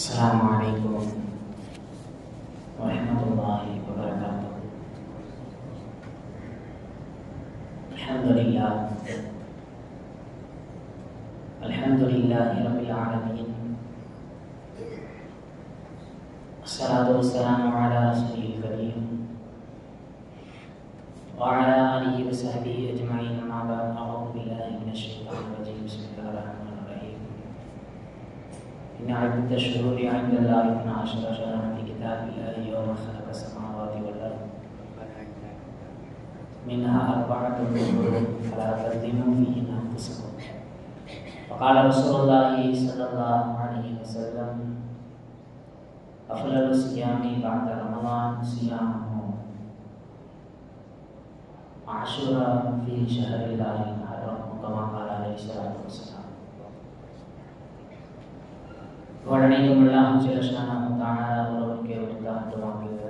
Assalamualaikum warahmatullahi wabarakatuh. Alhamdulillahi rabbil alamin. Assalatu wassalamu ala rasulil karim wa ala alihi wa sahbihi ajma'in, amma ba'd. A'udzu billahi minasy syaithanir rajim. Bismillahirrahmanirrahim. Inna 'iddat ash-shuhuri 'inda Allahi 12 shahran fi kitabillahi yawma khalaqa as-samawati wal ardh minha arba'atun hurum fala tadlimu fihinna anfusakum. Wa qala Rasulullah sallallahu alaihi wasallam afdalu siyami ba'da Ramadan siyamu Ashura fi syahrillahi al-haram, kama qala alaihi salatu wassalam. Warnanya Allah Jalla Shanahu Ta'ala ஒருவனுக்கு உண்டாக்குவாங்க.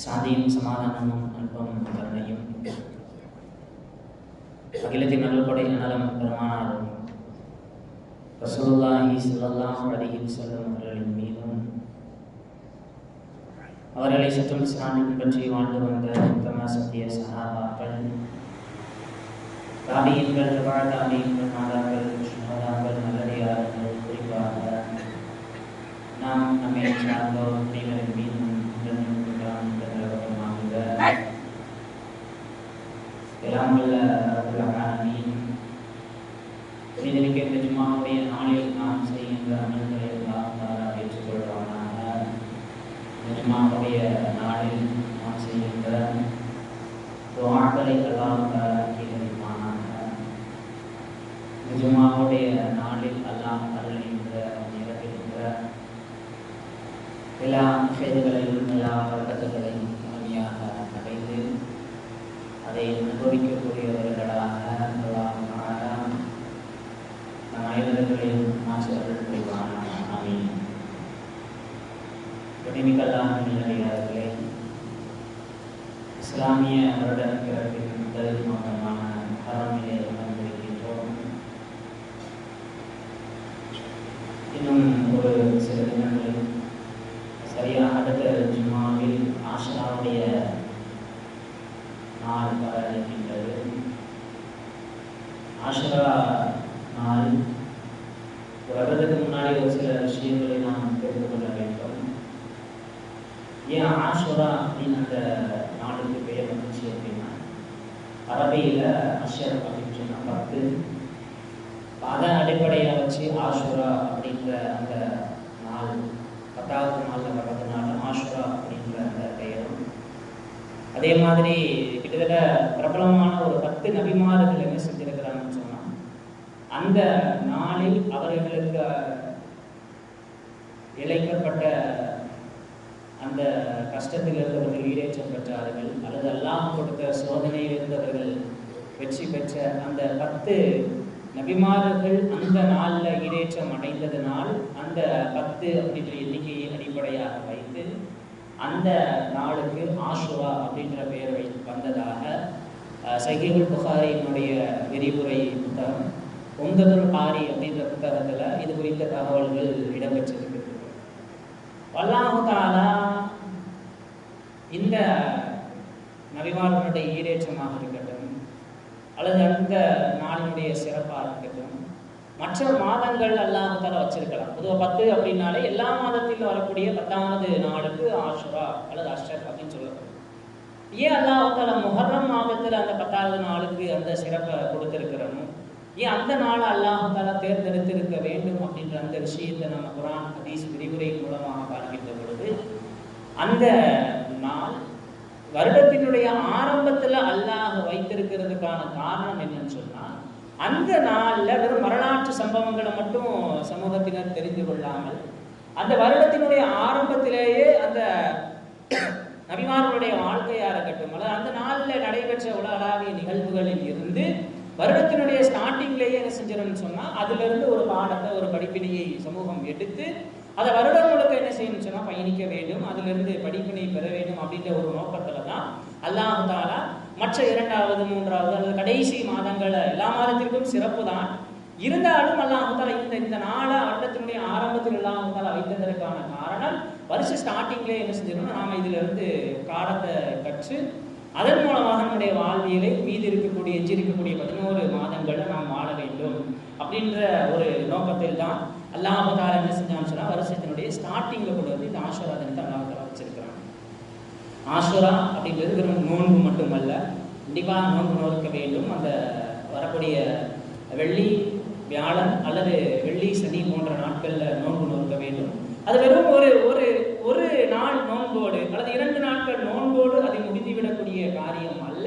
சாந்தியும் சமாதானமும் அன்பும் கருணையும் அகிலத்தின் நல்கொடை நலம் பெருமானாரும் ரசூலுல்லாஹி ஸல்லல்லாஹு அலைஹி வஸல்லம் அவர்களின் மீதும் அவர்களை சற்றும் இஸ்லாமின் பற்றி வாழ்ந்து வந்த உத்தம சத்திய சஹாபாக்கள், தாபியீன்கள், தபா தாபியீன்கள், நாதாக்கள், சுஹதாக்கள், நல்லடியார்கள், குறிப்பாக நாம் நம்மை சார்ந்தோர் அனைவரின் மீதும் எல்லாம் வல்ல ரப்புல் ஆலமீன் புனிதமிக்க இந்த ஜும்ஆவுடைய நாளில் நாம் செய்கின்ற அமல்களை அல்லாஹ் தஆலா ஏற்றுக்கொள்வானாக. இந்த ஜும்ஆவுடைய நாளில் நாம் செய்கின்ற துஆக்களை அல்லாஹ் தஆலா ஏற்றுக்கொள்வானாக. இந்த ஜும்ஆவுடைய நாளில் அல்லாஹ் அருளுகின்ற நிரப்புகின்ற எல்லா செய்திகளையும் எல்லா பரக்கத்துகளையும் முழுமையாக அடைந்து அதை அனுபவிக்கக்கூடியவர்களாக அல்லாஹ் தஆலா நம் அனைவர்களையும் ஆசீர்வாதம் புரிவானாக. ஆமீன். கண்ணியமிக்க அல்லாஹ்வின் நல்லடியார்களே, இஸ்லாமிய வருடப்பிறப்பின் முதல் மாதமான முஹர்ரமிலே அமர்ந்திருக்கின்றோம். இன்னும் ஒரு சில தினங்களில் சரியாக அடுத்த ஜும்ஆவில் ஆஷுராவுடைய நாள் வர இருக்கின்றது. ஆஷுரா நாள் வருவதற்கு முன்னாடி ஒரு சில விஷயங்களை நாம் தெரிந்து கொள்ள வேண்டும். ஏன் ஆஷுரா அப்படின்னு அந்த நாளுக்கு பெயர் வந்துச்சு அப்படின்னா, அரபியில் அஷர் அப்படின்னு சொன்னால் 10, அதை அடிப்படையாக வச்சு ஆஷுரா அப்படின்ற அந்த நாள் 10வது நாளில் வர்றதுனால ஆஷுரா அப்படின்ற அந்த பெயரும். அதே மாதிரி கிட்டத்தட்ட பிரபலமான ஒரு 10 நபிமார்கள் என்ன செஞ்சிருக்கிறாங்கன்னு சொன்னால், அந்த நாளில் அவர்களுக்கு இழைக்கப்பட்ட அந்த கஷ்டத்திலிருந்து அவர்கள் ஈடேற்றம் பெற்றார்கள், அல்லது அல்லாஹ் கொடுத்த சோதனையிலிருந்து அவர்கள் வெற்றி பெற்ற அந்த 10 நபிமார்கள் அந்த நாளில் ஈடேற்றம் அடைந்ததனால் அந்த 10 அப்படின்ற எண்ணிக்கையை அடிப்படையாக வைத்து அந்த நாளுக்கு ஆஷுரா அப்படின்ற பெயர் வந்ததாக சஹீஹுல் புகாரியினுடைய விரிவுரை புத்தகம் உம்தத்துல் காரி அப்படின்ற புத்தகத்தில் இது குறித்த தகவல்கள் இடம்பெற்றிருக்கிறது. அல்லாஹ் தஆலா இந்த நபிமார்களுடைய ஈடேற்றமாக இருக்கட்டும், அல்லது அந்த நாளினுடைய சிறப்பாக இருக்கட்டும், மற்ற மாதங்கள் அல்லாஹ் தஆலா வச்சிருக்கலாம். பொதுவாக 10 அப்படின்னாலே எல்லா மாதத்திலும் வரக்கூடிய 10வது நாளுக்கு ஆஷுரா அல்லது அஷ்ரக் அப்படின்னு சொல்லப்படும். ஏன் அல்லாஹ் தஆலா முஹர்ரம் மாதத்தில் அந்த 10வது நாளுக்கு அந்த சிறப்பை கொடுத்திருக்கிறோம், ஏன் அந்த நாளை அல்லாஹ் தஆலா தேர்ந்தெடுத்திருக்க வேண்டும் அப்படின்ற அந்த விஷயத்தை நம்ம குர்ஆன் ஹதீஸ் விரிவுரை மூலமாக பார்க்கின்ற பொழுது, அந்த நாள் வருடத்தினுடைய ஆரம்பத்தில் அல்லாஹ் வைத்திருக்கிறதுக்கான காரணம் என்னன்னு சொன்னால், அந்த நாளில் வெறும் வரலாற்று சம்பவங்களை மட்டும் சமூகத்தினர் தெரிந்து கொள்ளாமல், அந்த வருடத்தினுடைய ஆரம்பத்திலேயே அந்த நபிமார்களுடைய வாழ்க்கையாக இருக்கட்டும், அல்லது அந்த நாளில் நடைபெற்ற உலகளாவிய நிகழ்வுகளில் இருந்து வருடத்தினுடைய ஸ்டார்டிங்லேயே என்ன செஞ்சிடணும்னு சொன்னால், அதிலிருந்து ஒரு பாடத்தை ஒரு படிப்பினையை சமூகம் எடுத்து அதை வருடம் முழுக்க என்ன செய்யணும்னு சொன்னால் பயணிக்க வேண்டும், அதிலிருந்து படிப்பினை பெற வேண்டும் அப்படின்ற ஒரு நோக்கத்தில் தான் அல்லாஹ் தஆலா மற்ற 2வது 3வது அல்லது கடைசி மாதங்கள் எல்லா மாதத்திற்கும் சிறப்பு தான். இருந்தாலும் அல்லாஹ் தஆலா இந்த நாளை வருடத்தினுடைய ஆரம்பத்தில் அல்லாஹ் தஆலா வைத்ததற்கான காரணம் வருஷ ஸ்டார்டிங்லேயே என்ன செஞ்சிடணும், நாம் இதிலிருந்து பாடத்தை கற்று அதன் மூலமாக நம்முடைய வாழ்வியலை மீது இருக்கக்கூடிய எஞ்சி இருக்கக்கூடிய 11 மாதங்களில் நாம் வாழ வேண்டும் அப்படின்ற ஒரு நோக்கத்தில் தான் அல்லாஹ் தஆலா என்ன செஞ்சான்னு சொன்னால் வருஷத்தினுடைய ஸ்டார்டிங்கில் கொண்டு வந்து இந்த ஆஷுரா தினத்தை அல்லாஹ் தஆலா வச்சிருக்கிறாங்க. ஆஷுரா அப்படிங்கிறது வெறும் நோன்பு மட்டுமல்ல, கண்டிப்பாக நோன்பு நோக்க வேண்டும். அந்த வரக்கூடிய வெள்ளி வியாழன் அல்லது வெள்ளி சனி போன்ற நாட்களில் நோன்பு நோக்க வேண்டும். அது வெறும் ஒரு நாள் நோன்போடு அல்லது 2 நாட்கள் நோன்போடு அதை முடிந்துவிடக்கூடிய காரியம் அல்ல.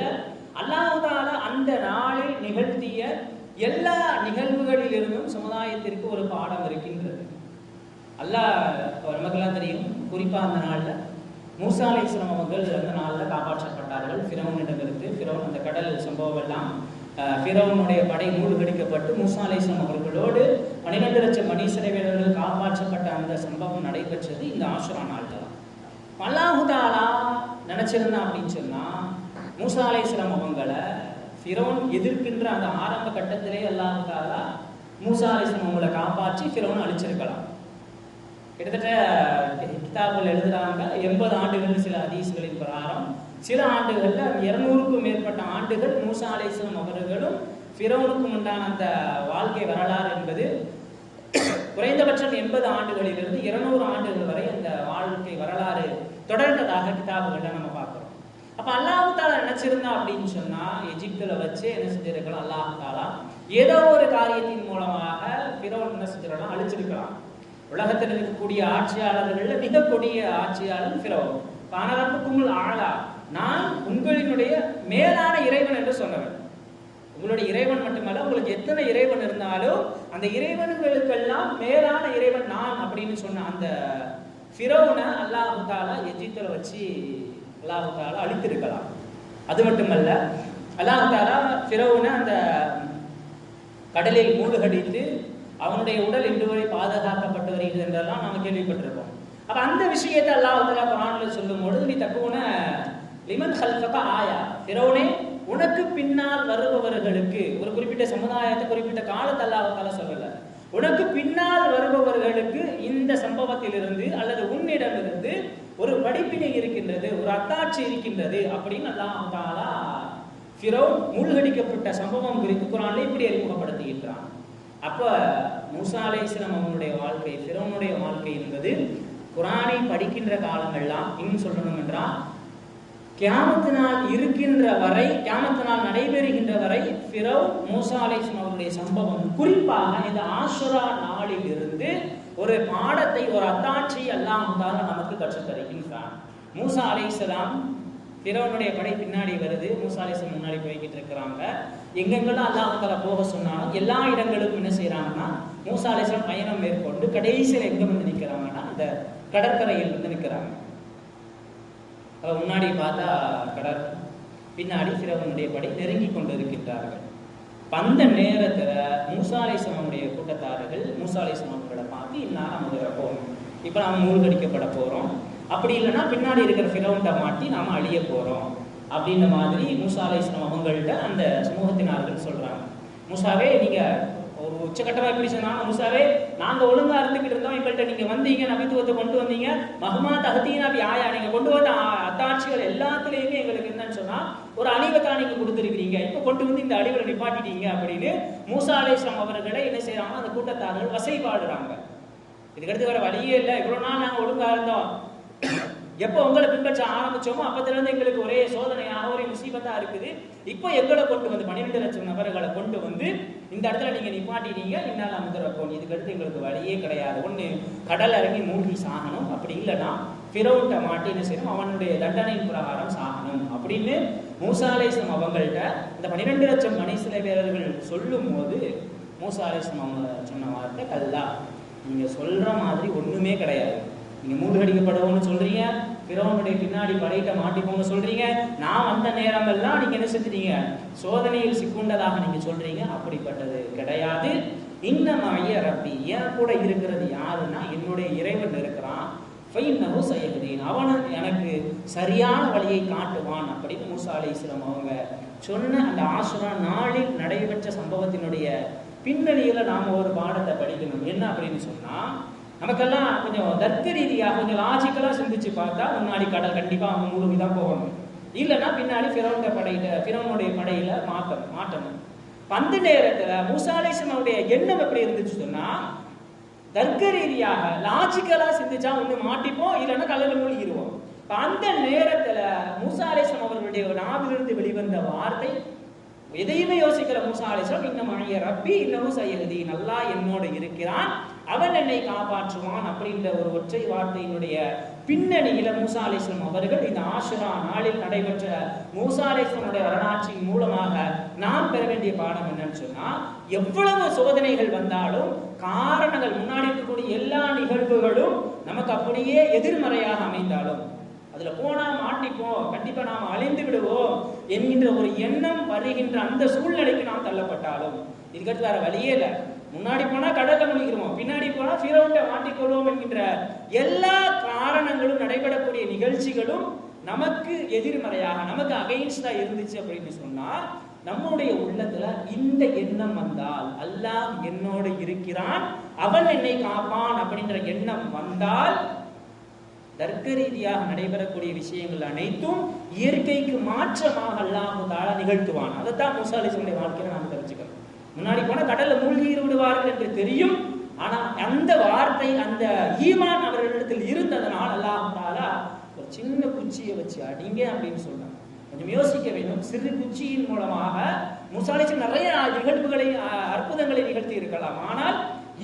அல்லாஹ் தஆலா அந்த நாளில் நிகழ்த்திய எல்லா நிகழ்வுகளிலிருந்தும் சமுதாயத்திற்கு ஒரு பாடம் இருக்கின்றது. அல்லாஹ் நமக்கெல்லாம் தெரியும், குறிப்பாக அந்த நாளில் மூசா அலைஹிஸ்ஸலாம் அவர்கள் அந்த நாளில் காப்பாற்றப்பட்டார்கள் ஃபிரௌனிடமிருந்து. ஃபிரௌன் அந்த கடல் சம்பவம் எல்லாம் ஃபிரௌனுடைய படை மூழ்கடிக்கப்பட்டு மூசா அலைஹிஸ்ஸலாம் அவர்களோடு 12 லட்சம் மனித வீரர்கள் காப்பாற்றப்பட்ட அந்த சம்பவம் நடைபெற்றது இந்த ஆஷுரா நாளில். அல்லாஹ் தஆலா நினைச்சிருந்தான் அப்படின்னு சொன்னா மூசா அலைஹிஸ்ஸலாம் அவங்களை ஃபிரௌன் எதிர்க்கின்ற அந்த ஆரம்ப கட்டத்திலே அல்லாஹ் தஆலா மூசா அலைஹிஸ்ஸலாம் அவங்களை காப்பாற்றி ஃபிரௌனை அழிச்சிருக்கலாம். கிட்டத்தட்ட கிதாபில் எழுதுறாங்க 80 ஆண்டுகள் சில ஹதீஸ்களின் பிரகாரம், சில ஆண்டுகளில் 200க்கும் மேற்பட்ட ஆண்டுகள் மூசா அலைஹிஸ்ஸலாம் அவர்களும் ஃபிரௌனுக்கும் உண்டான அந்த வாழ்க்கை வரலாறு என்பது குறைந்தபட்சம் 80 ஆண்டுகளிலிருந்து 200 ஆண்டுகள் வரை அந்த வாழ்க்கை வரலாறு தொடர்ந்ததாக கிதாபுகளில் நம்ம பார்க்குறோம். அப்போ அல்லாஹ் தஆலா நினைச்சிருந்தா அப்படின்னு சொன்னா எகிப்தில் வச்சு என்ன செஞ்சிருக்கலாம், அல்லாஹ் தஆலா ஏதோ ஒரு காரியத்தின் மூலமாக ஃபிரௌன் என்ன செஞ்சிருக்கலாம், அழிச்சிருக்கலாம். உலகத்தில் இருக்கக்கூடிய ஆட்சியாளர்கள் மிக கொடிய ஆட்சியாளர் ஃபிரௌன். பானரப்புக்குமுல் ஆலா, நான் உங்களினுடைய மேலான இறைவன் என்று சொன்னவன். உங்களுடைய இறைவன் மட்டுமல்ல, உங்களுக்கு எத்தனை இறைவன் இருந்தாலும் அந்த இறைவன்களுக்கெல்லாம் மேலான இறைவன் நான் அப்படின்னு சொன்ன அந்த ஃபிரௌனை அல்லாஹ் தஆலா எகிப்தில் வச்சு அல்லாஹ் தஆலா அழித்திருக்கலாம். அது மட்டுமல்ல, அல்லாஹ் தஆலா ஃபிரௌனை அந்த கடலில் மூழ்கடித்து அவனுடைய உடல் இன்று வரை பாதுகாக்கப்பட்டு வருகிறது என்றெல்லாம் நாம் கேள்விப்பட்டிருக்கோம். அப்ப அந்த விஷயத்தை அல்லாஹ் தஆலா குர்ஆனில் சொல்லும்போது நீ தக்குன லிமன் ஹல்கக ஆயா, ஃபிரௌனே உனக்கு பின்னால் வருபவர்களுக்கு, ஒரு குறிப்பிட்ட சமுதாயத்தை குறிப்பிட்ட காலத்தை அல்லாஹ் தஆலா சொல்லல, உனக்கு பின்னால் வருபவர்களுக்கு இந்த சம்பவத்திலிருந்து அல்லது உன்னிடமிருந்து ஒரு படிப்பினை இருக்கின்றது, ஒரு அத்தாட்சி இருக்கின்றது அப்படின்னு அல்லாஹ் தஆலா ஃபிரௌன் மூழ்கடிக்கப்பட்ட சம்பவம் குறித்து குர்ஆனில் இப்படி அறிமுகப்படுத்துகின்றான். அப்போ மூசா அலைஹிஸ்ஸலாம் அவங்களுடைய வாழ்க்கை, ஃபிரௌனுடைய வாழ்க்கை என்பது குர்ஆனை படிக்கின்ற காலமெல்லாம் இன்னும் சொல்லணும் என்றால் கியாமத்து நாள் இருக்கின்ற வரை, கியாமத்து நாள் நடைபெறுகின்ற வரை ஃபிரௌன் மூசா அலைஹிஸ்ஸலாம் அவருடைய சம்பவம் குறிப்பாக இந்த ஆஷுரா நாளில் இருந்து ஒரு பாடத்தை, ஒரு அத்தாட்சி அல்லாஹ் தஆலா நமக்கு கற்றுத் தருகின்றான். மூசா அலைஹிஸ்ஸலாம் ஃபிரௌனுடைய படை பின்னாடி வருது, மூசா அலைஹிஸ்ஸலாம் முன்னாடி போய்கிட்டு இருக்கிறாங்க. எங்கெங்கெல்லாம் அல்லாஹ் தஆலா போக சொன்னாலும் எல்லா இடங்களுக்கும் என்ன செய்யறாங்கன்னா மூசா அலைஹிஸ்ஸலாம் பயணம் மேற்கொண்டு கடைசியில் எங்க வந்து நிற்கிறாங்கன்னா அந்த கடற்கரையில் வந்து நிற்கிறாங்க. முன்னாடி பார்த்தா கடல், பின்னாடி ஃபிரௌனுடைய படை நெருங்கி கொண்டு இருக்கின்றார்கள். அந்த நேரத்தில் மூசா அலைஹிஸ்ஸலாமுடைய கூட்டத்தார்கள் மூசா அலைஹிஸ்ஸலாம் அவர்களை பார்த்து இந்நேரம் நம்ம போகணும், இப்போ நாம் மூழ்கடிக்கப்பட போகிறோம், அப்படி இல்லைன்னா பின்னாடி இருக்கிற ஃபிரௌன்ட்ட மாட்டி நாம் அழிய போகிறோம் அப்படின்ற மாதிரி மூசா அலைஹிஸ்ஸலாம் அவங்கள்ட்ட அந்த சமூகத்தினார்கள் சொல்கிறாங்க. மூசாவே நீங்கள் ஒரு உச்சகட்டமாக எப்படி சொன்னாங்க, மூசாவே நாங்கள் ஒழுங்காக இருந்துக்கிட்டு இருந்தோம், எங்கள்கிட்ட நீங்கள் வந்தீங்க, நபித்துவத்தை கொண்டு வந்தீங்க, மஹ்மா தஹ்தீனா பி ஆயா, நீங்கள் கொண்டு வந்த அத்தாட்சிகள் எல்லாத்துலேயுமே எங்களுக்கு என்னன்னு சொன்னால் ஒரு அழிவை தான் நீங்கள் கொடுத்துருக்கிறீங்க, இப்போ கொண்டு வந்து இந்த அழிவை நிப்பாட்டிட்டீங்க அப்படின்னு மூசா அலைஹிஸ்ஸலாம் அவர்களை என்ன செய்கிறாங்கன்னா அந்த கூட்டத்தார்கள் வசைபாடுறாங்க. இதுக்கடுத்து வேறு வழியே இல்லை, இவ்வளோ நாள் நாங்கள் ஒழுங்காக இருந்தோம், எப்போ உங்களை பின்பற்ற ஆரம்பிச்சோமோ அப்பத்திலிருந்து எங்களுக்கு ஒரே சோதனையாக ஒரே முசீபத்தா இருக்குது, இப்போ எங்களை கொண்டு வந்து 12 லட்சம் நபர்களை கொண்டு வந்து இந்த இடத்துல நீங்க நிப்பாட்டிட்டீங்க, என்னால் அமுதரப்போம், இதுக்கடுத்து எங்களுக்கு வழியே கிடையாது, ஒன்று கடல் இறங்கி மூழ்கி சாகணும், அப்படி இல்லைன்னா ஃபிரௌன்ட்ட மாட்டி என்ன செய்யணும், அவனுடைய தண்டனையின் பிரகாரம் சாகணும் அப்படின்னு மூசா அலைஹிஸ்ஸலாம் அவங்கள்ட்ட இந்த 12 லட்சம் மனித வீரர்கள் சொல்லும் போது மூசா அலைஹிஸ்ஸலாம் அவங்க சொன்ன வார்த்தை கல்லா, நீங்க சொல்ற மாதிரி ஒண்ணுமே கிடையாது, நீங்க மூழ்கடிக்கப்படுவோம்னு சொல்றீங்க, ஃபிரௌனுடைய பின்னாடி படையிட்ட மாட்டிப்போங்க சொல்றீங்க, நான் வந்த நேரம் எல்லாம் நீங்க என்ன செஞ்சுட்டீங்க, சோதனையில் சிக்குண்டதாக நீங்க சொல்றீங்க, அப்படிப்பட்டது கிடையாது. இன்னமாய ரப்பி, என் கூட இருக்கிறது யாருன்னா என்னுடைய இறைவன் இருக்கிறான், ஃபைன்னஹு சயஹ்தீன், அவன் எனக்கு சரியான வழியை காட்டுவான் அப்படின்னு மூசா அலைஹிஸ்ஸலாம் அவங்க சொன்ன அந்த ஆஷுரா நாளில் நடைபெற்ற சம்பவத்தினுடைய பின்னணியில் நாம் ஒரு பாடத்தை படிக்கணும். என்ன அப்படின்னு சொன்னால், நமக்கெல்லாம் கொஞ்சம் தர்க்க ரீதியாக கொஞ்சம் லாஜிக்கலாக சிந்திச்சு பார்த்தா முன்னாடி கடல் கண்டிப்பாக அவங்க மூழ்கி தான் போகணும், இல்லைன்னா பின்னாடி ஃபிரௌனுடைய படையில மாட்டணும். அந்த நேரத்தில் மூசா அலைஹிஸ்ஸலாமுடைய எண்ணம் எப்படி இருந்துச்சு சொன்னால், தர்க்க ரீதியாக லாஜிக்கலாக சிந்திச்சா ஒன்று மாட்டிப்போம், இல்லைன்னா கடலில் மூழ்கிடுவோம். அந்த நேரத்தில் மூசா அலைஹிஸ்ஸலாம் அவர்களுடைய நாவிலிருந்து வெளிவந்த வார்த்தை, எதையுமே யோசிக்கிற மூசா அலைஹிஸ்ஸலாம், இன்னம ரப்பி இன்னமும் சையஹ்தீன், அல்லாஹ் என்னோடு இருக்கிறான், அவன் என்னை காப்பாற்றுவான் அப்படின்ற ஒரு ஒற்றை வார்த்தையினுடைய பின்னணியில மூசா அலைஹிஸ்ஸலாம் அவர்கள் இந்த ஆஷுரா நாளில் நடைபெற்ற மூசா அலைஹிஸ்ஸலாமுடைய வரலாற்றின் மூலமாக நாம் பெற வேண்டிய பாடம் என்னன்னு சொன்னா, எவ்வளவு சோதனைகள் வந்தாலும் காரணங்கள் முன்னாடி இருக்கக்கூடிய எல்லா நிகழ்வுகளும் நமக்கு அப்படியே எதிர்மறையாக அமைந்தாலும், அதுல போனா மாட்டிப்போம், கண்டிப்பா நாம் அழிந்து விடுவோம் என்கின்ற ஒரு எண்ணம் வருகின்ற அந்த சூழ்நிலைக்கு நாம் தள்ளப்பட்டாலும், இதுக்கடுத்து வேற வழியே இல்லை, முன்னாடி போனா கடல்ல முழிக்கிறோம், பின்னாடி போனா ஃபிரௌன்ட்ட மாட்டிக்கொள்வோம் என்கின்ற எல்லா காரணங்களும் நடைபெறக்கூடிய நிகழ்ச்சிகளும் நமக்கு எதிர்மறையாக, நமக்கு அகைன்ஸ்டா இருந்துச்சு அப்படின்னு சொன்னா, நம்முடைய உள்ளத்துல இந்த எண்ணம் வந்தால், அல்லாஹ் என்னோடு இருக்கிறான், அவன் என்னை காப்பான் அப்படின்ற எண்ணம் வந்தால், தர்க்க ரீதியாக நடைபெறக்கூடிய விஷயங்கள் அனைத்தும் இயற்கைக்கு மாற்றமாக அல்லாஹ் தஆலா நிகழ்த்துவான். அதைத்தான் மூசா அலைஹிஸ்ஸலாமுடைய வாழ்க்கையில நாம் தெரிஞ்சுக்கணும். முன்னாடி போன கடல்ல மூழ்கி விடுவார்கள் என்று தெரியும், ஆனா அந்த வார்த்தை, அந்த ஈமான் அவர்களிடத்தில் இருந்ததனால் அல்லாஹ் தஆலா ஒரு சின்ன குச்சியை வச்சு அடிங்க அப்படின்னு சொன்னாங்க. கொஞ்சம் யோசிக்க வேண்டும். சிறு குச்சியின் மூலமாக மூசா அலைஹிஸ்ஸலாம் நிறைய நிகழ்வுகளை, அற்புதங்களை நிகழ்த்தி இருக்கலாம், ஆனால்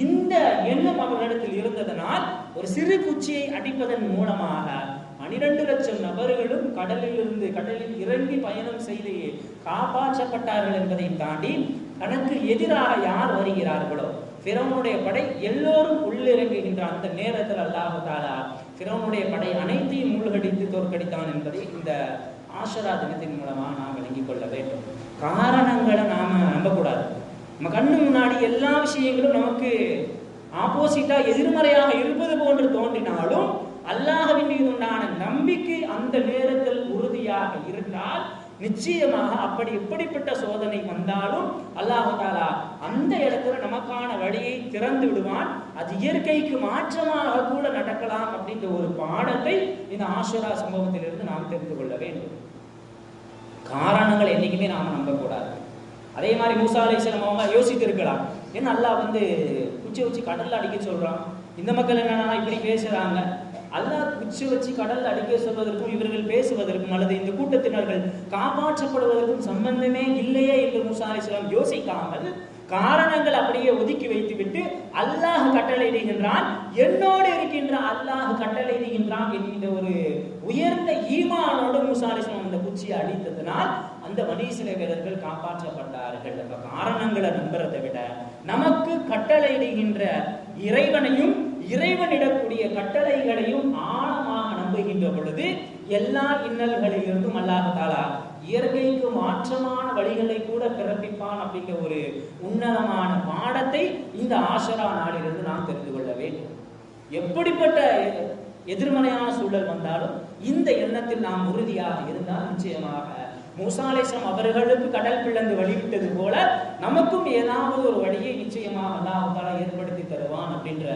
இந்த எண்ணம் அவர்களிடத்தில் இருந்ததனால் ஒரு சிறு குச்சியை அடிப்பதன் மூலமாக 12 லட்சம் நபர்களும் கடலில் இறங்கி பயணம் செய்து காப்பாற்றப்பட்டார்கள் என்பதை தாண்டி, தனக்கு எதிராக யார் வருகிறார்களோ ஃபிரௌனுடைய படை எல்லோரும் உள்ளிறங்குகின்ற அந்த நேரத்தில் அல்லாஹ் தஆலா ஃபிரௌனுடைய படை அனைத்தையும் மூழ்கடித்து தோற்கடித்தான் என்பதை இந்த ஆஷுரா தினத்தின் மூலமாக நாம் விளங்கிக் கொள்ள வேண்டும். காரணங்களை நாம நம்பக்கூடாது. நம்ம கண்ணு முன்னாடி எல்லா விஷயங்களும் நமக்கு ஆப்போசிட்டா எதிர்மறையாக இருப்பது போன்று தோன்றினாலும், அல்லாஹ்வின் மீது உண்டான நம்பிக்கை அந்த நேரத்தில் உறுதியாக இருந்தால் நிச்சயமாக அப்படி எப்படிப்பட்ட சோதனை வந்தாலும் அல்லாஹ் தஆலா அந்த இடத்துல நமக்கான வழியை திறந்து விடுவான். அது இயற்கைக்கு மாற்றமாக கூட நடக்கலாம் அப்படின்ற ஒரு பாடத்தை இந்த ஆஷுரா சம்பவத்திலிருந்து நாம் தெரிந்து கொள்ள வேண்டும். காரணங்கள் என்னைக்குமே நாம நம்பக்கூடாது. அதே மாதிரி மூசா அலைஹிஸ்ஸலாம் அவங்க யோசித்து இருக்கலாம், ஏன்னா அல்லாஹ் குச்சி வச்சு கடல்ல அடிக்க சொல்றான், இந்த மக்கள் என்னன்னா இப்படி பேசுறாங்க, அல்லாஹ் குச்சி வச்சு கடல்ல அடிக்க சொல்வதற்கும் இவர்கள் பேசுவதற்கும் அல்லது இந்த கூட்டத்தினர்கள் காப்பாற்றப்படுவதற்கும் சம்பந்தமே இல்லையே என்று மூசா அலைஹிஸ்ஸலாம் யோசிக்காமல் காரணங்கள் அப்படியே ஒதுக்கி வைத்துவிட்டு அல்லாஹ் கட்டளையிடுகின்றான், என்னோடு இருக்கின்ற அல்லாஹ் கட்டளையிடுகின்றான் என்கின்ற ஒரு உயர்ந்த ஈமானோடு மூசா அலைஹிஸ்ஸலாம் அந்த குச்சியை அடித்ததனால் அந்த பனி இஸ்ரவேலர்கள் காப்பாற்றப்பட்டார்கள். அப்ப காரணங்களை நம்புறதை விட நமக்கு கட்டளையிடுகின்ற இறைவனையும் இறைவனிடக்கூடிய கட்டளைகளையும் ஆழமாக நம்புகின்ற பொழுது எல்லா இன்னல்களிலிருந்தும் அல்லாஹ் தஆலா இயற்கைக்கு மாற்றமான வழிகளை கூட பிறப்பிப்பான் அப்படிங்கிற ஒரு உன்னதமான பாடத்தை இந்த ஆஷுரா நாளிலிருந்து நாம் தெரிந்து கொள்ள வேண்டும். எப்படிப்பட்ட எதிர்மறையான சூழல் வந்தாலும் இந்த எண்ணத்தில் நாம் உறுதியாக இருந்தால் நிச்சயமாக மூசா அலைஹிஸ்ஸலாம் அவர்களுக்கு கடல் பிளந்து வழிவிட்டது போல நமக்கும் ஏதாவது ஒரு வழியை நிச்சயமாக அல்லாஹ் தஆலா ஏற்படுத்தி தருவான் அப்படின்ற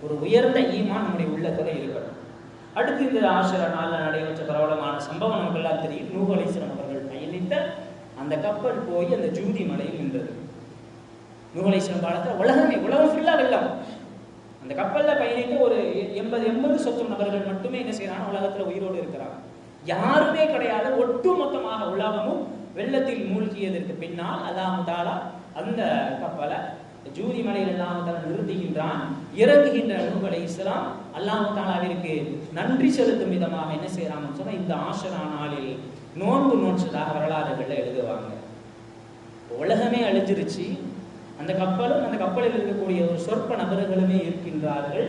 ஒரு உயர்ந்த ஈமான் நம்முடைய உள்ளத்துல இருக்கணும். அடுத்து இந்த ஆஷுரா நாளில் நடைபெற்ற பிரபலமான சம்பவம் நமக்கு எல்லாம் தெரியும். நூஹ் அலைஹிஸ்ஸலாம் அவர்கள் பயணித்த அந்த கப்பல் போய் அந்த ஜூதி மலையில் நின்றது. நூஹ் அலைஹிஸ்ஸலாம் காலத்துல உலகம் ஃபுல்லா வெள்ளம். அந்த கப்பல்ல பயணித்த ஒரு 80 சொச்சம் நபர்கள் மட்டுமே என்ன செய்யறாங்க, உலகத்துல உயிரோடு இருக்கிறாங்க. யாருமே கிடையாது. ஒட்டுமொத்தமாக உலகமும் வெள்ளத்தில் மூழ்கியதற்கு பின்னால் அல்லாஹ் தஆலா அந்த கப்பலை ஜூதி மலையில் அல்லாஹ் தஆலா நிறுத்துகின்றான். இறங்குகின்ற நூஹ் அலைஹிஸ்ஸலாம் அல்லாஹ் தஆலாவிற்கு நன்றி செலுத்தும் விதமாக என்ன செய்யறாங்கன்னு சொன்னா, இந்த ஆஷுரா நாளில் நோன்பு நோற்றதாக வரலாறுகள்ல எழுதுவாங்க. உலகமே அழிஞ்சிருச்சு, அந்த கப்பலும் அந்த கப்பலில் இருக்கக்கூடிய ஒரு சொற்ப நபர்களுமே இருக்கின்றார்கள்.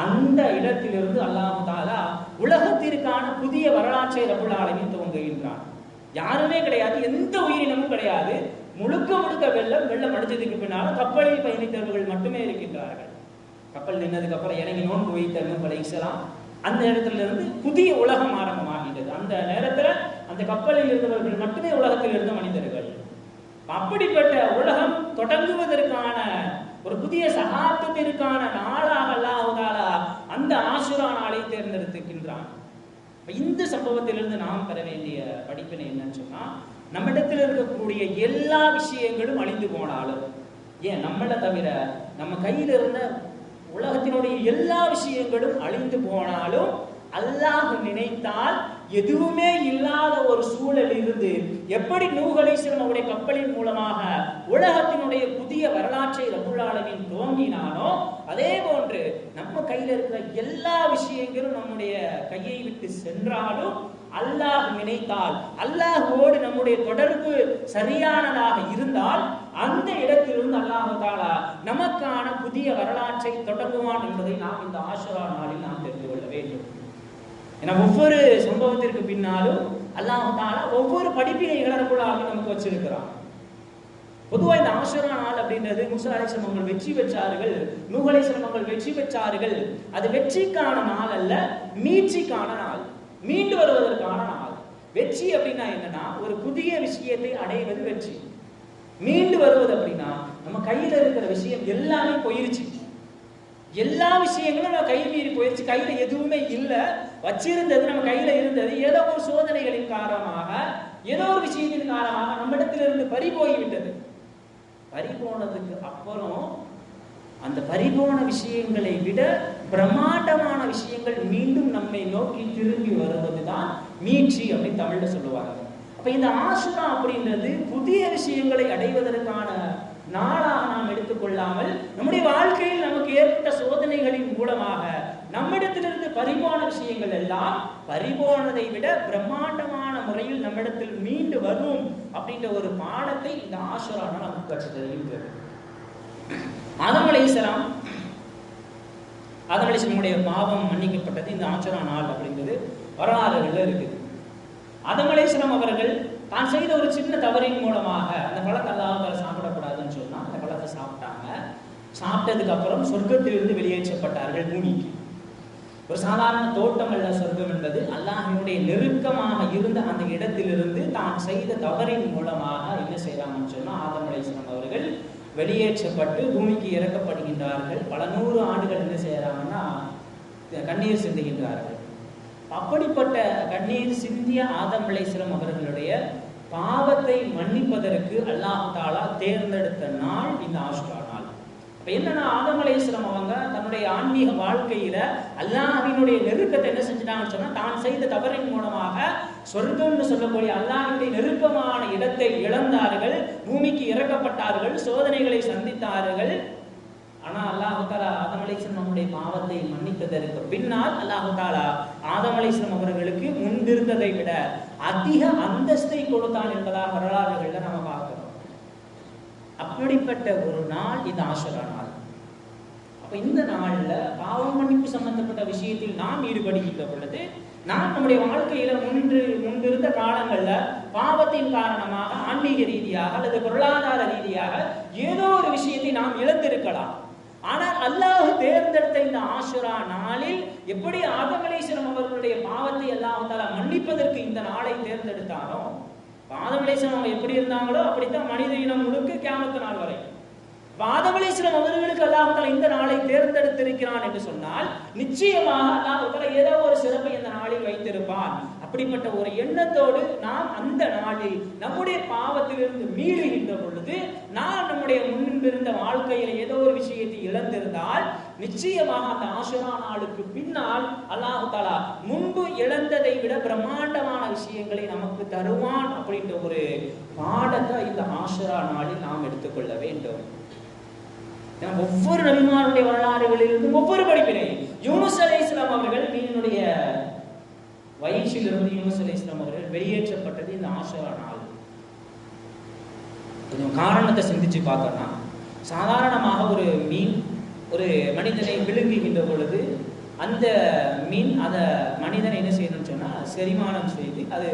அந்த இடத்திலிருந்து அல்லாஹ் தஆலா உலகத்திற்கான புதிய வரலாற்றை ரப்புல் ஆலமீன் துவங்குகின்றான். யாருமே கிடையாது, எந்த உயிரினமும் கிடையாது. முழுக்க வெள்ளம் அடிச்சதுக்கு பின்னால கப்பலில் பயணித்தவர்கள் மட்டுமே இருக்கின்றார்கள். கப்பல் நின்னதுக்கு அப்புறம் இறங்கி நோன்பு வைத்த நூஹ் அலைஹிஸ்ஸலாம் அந்த இடத்துல இருந்து புதிய உலகம் ஆரம்பமாகின்றது. அந்த நேரத்துல அந்த கப்பலில் இருந்தவர்கள் மட்டுமே உலகத்தில் இருந்த மனிதர்கள். அப்படிப்பட்ட உலகம் தொடங்குவதற்கான ஒரு புதிய சகாப்தத்திற்கான நாளாக அல்லாஹ் தஆலா அந்த ஆஷுரா நாளை தேர்ந்தெடுத்திருக்கின்றான். இந்த சம்பவத்திலிருந்து நாம் பெற வேண்டிய படிப்பினை என்னன்னு சொன்னா, நம்மிடத்தில் இருக்கக்கூடிய எல்லா விஷயங்களும் அழிந்து போனாலும், ஏன் நம்மளை தவிர நம்ம கையில் இருந்த உலகத்தினுடைய எல்லா விஷயங்களும் அழிந்து போனாலும் அல்லாஹ் நினைத்தால் எதுவுமே இல்லாத ஒரு சூழல் இருந்து எப்படி நூஹ் அலைஹிஸ்ஸலாம் அவருடைய கப்பலின் மூலமாக உலகத்தினுடைய புதிய வரலாற்றை ரப்புல் ஆலமீன் துவங்கினானோ, அதே போன்று நம்ம கையில் இருக்கிற எல்லா விஷயங்களும் நம்முடைய கையை விட்டு சென்றாலும் அல்லாஹ் நினைத்தால், அல்லாஹ்வோடு நம்முடைய தொடர்பு சரியானதாக இருந்தால் அந்த இடத்திலிருந்து அல்லாஹ் தஆலா நமக்கான புதிய வரலாற்றை தொடங்குவான் என்பதை நாம் இந்த ஆஷுரா நாளில் நாம் தெரிந்து கொள்ள வேண்டும். ஏன்னா ஒவ்வொரு சம்பவத்திற்கு பின்னாலும் அல்லாஹ் தஆலா ஒவ்வொரு படிப்பினைகளை நமக்கு வச்சிருக்கிறான். பொதுவாக இந்த ஆஷுரா நாள் அப்படின்றது மூசா அலைஹிஸ்ஸலாம் அவர்கள் வெற்றி பெற்றார்கள், நூஹ் அலைஹிஸ்ஸலாம் அவர்கள் வெற்றி பெற்றார்கள். அது வெற்றிக்கான நாள் அல்ல, மீட்சிக்கான நாள், மீண்டு வருவதற்கான நாள். வெற்றி அப்படின்னா என்னன்னா ஒரு புதிய விஷயத்தை அடைவது வெற்றி. மீண்டு வருவது அப்படின்னா நம்ம கையில இருக்கிற விஷயம் எல்லாமே போயிருச்சு, எல்லா விஷயங்களும் நம்ம கை மீறி போயிருச்சு, கையில எதுவுமே இல்லை, வச்சிருந்தது நம்ம கையில இருந்தது ஏதோ ஒரு சோதனைகளின் காரணமாக ஏதோ ஒரு விஷயத்தின் காரணமாக நம்மிடத்திலிருந்து பறி போய்விட்டது. பறி போனதுக்கு அப்புறம் அந்த பறிபோன விஷயங்களை விட பிரம்மாண்டமான விஷயங்கள் மீண்டும் நம்மை நோக்கி திரும்பி வருவதுதான் மீட்சி அப்படின்னு தமிழ்ல சொல்லுவாங்க. அப்ப இந்த ஆஷுரா அப்படின்றது புதிய விஷயங்களை அடைவதற்கான நாளாக நாம் எடுத்துக்கொள்ளாமல் நம்முடைய வாழ்க்கையில் நமக்கு ஏற்பட்ட சோதனைகளின் மூலமாக நம்மிடத்திலிருந்து பறிபோன விஷயங்கள் எல்லாம் பறிபோனதை விட பிரம்மாண்டமான முறையில் நம்மிடத்தில் மீண்டு வரும் அப்படின்ற ஒரு பாடத்தை இந்த ஆஷுரா நமக்கு கற்றுத் தருகின்றது. ஆதம் அலைஹிஸ்ஸலாம் பாவம் மன்னிக்கப்பட்டது இந்த ஆஷுரா நாள் அப்படிங்கிறது வரலாறுகள்ல இருக்குது. ஆதம் அலைஹிஸ்ஸலாம் அவர்கள் தான் செய்த ஒரு சின்ன தவறின் மூலமாக அந்த பழத்தை அல்லாஹ் சாப்பிடக்கூடாதுன்னு சொன்னா அந்த பழத்தை சாப்பிட்டாங்க. சாப்பிட்டதுக்கு அப்புறம் சொர்க்கத்திலிருந்து வெளியேற்றப்பட்டார்கள் பூமிக்கு. ஒரு சாதாரண தோட்டம் அல்ல சொர்க்கம் என்பது, அல்லாஹ்வினுடைய நெருக்கமாக இருந்த அந்த இடத்திலிருந்து தான் செய்த தவறின் மூலமாக என்ன செய்யறாங்கன்னு சொன்னா ஆதம் அலைஹிஸ்ஸலாம் அவர்கள் வெளியேற்றப்பட்டு பூமிக்கு இறக்கப்படுகின்றார்கள். பல நூறு ஆண்டுகள் என்ன செய்யறாங்கன்னா கண்ணீர் சிந்துகின்றார்கள். அப்படிப்பட்ட கண்ணீர் சிந்திய ஆதம் அலைஹிஸ்ஸலாம் அவர்களுடைய பாவத்தை மன்னிப்பதற்கு அல்லாஹ் தஆலா தேர்ந்தெடுத்த நாள் இந்த ஆஷுரா நாள். அப்ப என்னன்னா ஆதம் அலைஹிஸ்ஸலாம் அவங்க தன்னுடைய ஆன்மீக வாழ்க்கையில அல்லாஹ்வினுடைய நெருக்கத்தை என்ன செஞ்சிட்டாங்கன்னு சொன்னா தான் செய்த தவறின் மூலமாக சொர்க்கம்னு சொல்லக்கூடிய அல்லாஹ்வுடைய நெருக்கமான இடத்தை இழந்தார்கள், பூமிக்கு இறக்கப்பட்டார்கள், சோதனைகளை சந்தித்தார்கள். ஆனா அல்லாஹ் தஆலா ஆதம் அலைஹிஸ்ஸலாம் அவருடைய பாவத்தை மன்னித்ததற்கு பின்னால் அல்லாஹ் தஆலா ஆதம் அலைஹிஸ்ஸலாம் அவர்களுக்கு முன்பிருந்ததை விட அதிக அந்தஸ்தை கொடுத்தான் என்பதாக வரலாறுகள்ல நம்ம பார்க்கிறோம். அப்படிப்பட்ட ஒரு நாள் இந்த ஆஷுரா நாள். அப்ப இந்த நாள்ல பாவம் மன்னிப்பு சம்பந்தப்பட்ட விஷயத்தில் நாம் ஈடுபடுகின்ற பொழுது நாம் நம்முடைய வாழ்க்கையில முன்பிருந்த காலங்கள்ல பாவத்தின் காரணமாக ஆன்மீக ரீதியாக அல்லது பொருளாதார ரீதியாக ஏதோ ஒரு விஷயத்தை நாம் இழந்திருக்கலாம். ஆனால் அல்லாஹ் தேர்ந்தெடுத்த இந்த ஆஷுரா நாளில் எப்படி ஆதம் அலைஹிஸ்ஸலாம் அவர்களுடைய பாவத்தை அல்லாஹ் தஆலா மன்னிப்பதற்கு இந்த நாளை தேர்ந்தெடுத்தானோ, ஆதம் அலைஹிஸ்ஸலாம் அவங்க எப்படி இருந்தாங்களோ அப்படித்தான் மனித இனம் முழுக்க கியாமத் நாள் வரை ஆதம் அலைஹிஸ்ஸலாம் அவர்களுக்கு அல்லாஹ் தஆலா இந்த நாளை தேர்ந்தெடுத்திருக்கிறான் என்று சொன்னால் நிச்சயமாக அல்லாஹ் தஆலா ஏதோ ஒரு சிறப்பை இந்த நாளில் வைத்திருப்பான். அப்படிப்பட்ட ஒரு எண்ணத்தோடு நாம் அந்த நாளில் நம்முடைய பாவத்திலிருந்து மீளுகின்ற பொழுது நாம் நம்முடைய முன்பிருந்த வாழ்க்கையில ஏதோ ஒரு விஷயத்தை இழந்திருந்தால் நிச்சயமாக அந்த ஆஷுரா நாளுக்கு பின்னால் அல்லாஹ் தஆலா முன்பு இழந்ததை விட பிரம்மாண்டமான விஷயங்களை நமக்கு தருவான் அப்படின்ற ஒரு பாடத்தை இந்த ஆஷுரா நாளில் நாம் எடுத்துக்கொள்ள வேண்டும். ஒவ்வொரு நபிமாருடைய வரலாறுகளிலிருந்து ஒவ்வொரு படிப்பினை. யூனுஸ் அலைஹிஸ்ஸலாம் அவர்கள் மீனுடைய வயிற்றிலிருந்து யூனுஸ் அலைஹிஸ்ஸலாம் அவர்கள் வெளியேற்றப்பட்டது இந்த ஆஷுரா நாள். கொஞ்சம் காரணத்தை சிந்திச்சு பார்த்தோம்னா, சாதாரணமாக ஒரு மீன் ஒரு மனிதனை விழுங்குகின்ற பொழுது அந்த மீன் அதை மனிதனை என்ன செய்யணும்னு சொன்னா செரிமானம் செய்து அது